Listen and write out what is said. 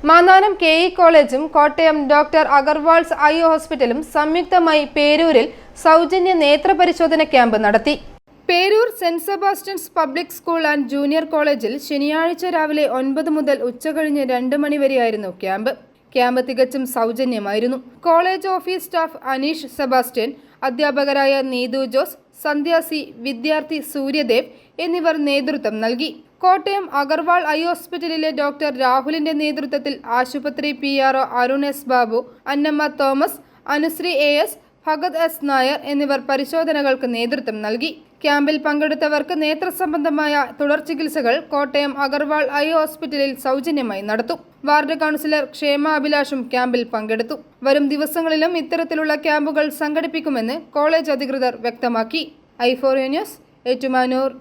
മാന്നാനം കെ.ഇ. കോളേജും Kottayam doctor Agarwal's I ഹോസ്പിറ്റലും സംയുക്തമായി പേരൂരിൽ സൗജന്യ നേത്ര പരിശോധന ക്യാമ്പ് നടത്തി. Peroor Saint Sebastian's public school and junior കോളേജിൽ ശനിയാഴ്ച രാവിലെ 9 മുതൽ ഉച്ചകഴിഞ്ഞ് 2 മണി വരെയായിരുന്നു ക്യാമ്പ്. ക്യാമ്പ് തികച്ചും സൗജന്യമായിരുന്നു. College office staff Aneesh Sebastian, അധ്യാപകരായ നീതു ജോസ്, സന്ധ്യ സി, വിദ്യാർത്ഥി സൂര്യദേവ് എന്നിവർ നേതൃത്വം നൽകി. കോട്ടയം അഗർവാൾ ഐ ഹോസ്പിറ്റലിലെ ഡോക്ടർ രാഹുലിന്റെ നേതൃത്വത്തിൽ ആശുപത്രി PRO Arun S Babu, Annamma Thomas, Anusree AS, Bhagat S Nair എന്നിവർ പരിശോധനകൾക്ക് നേതൃത്വം നൽകി. ക്യാമ്പിൽ പങ്കെടുത്തവർക്ക് നേത്ര സംബന്ധമായ തുടർ ചികിത്സകൾ കോട്ടയം അഗർവാൾ ഐ ഹോസ്പിറ്റലിൽ സൗജന്യമായി നടത്തും. വാർഡ് കൗൺസിലർ ക്ഷേമ അഭിലാഷും ക്യാമ്പിൽ പങ്കെടുത്തു. വരും ദിവസങ്ങളിലും ഇത്തരത്തിലുള്ള ക്യാമ്പുകൾ സംഘടിപ്പിക്കുമെന്ന് കോളേജ് അധികൃതർ വ്യക്തമാക്കി. i4 news, Ettumanoor.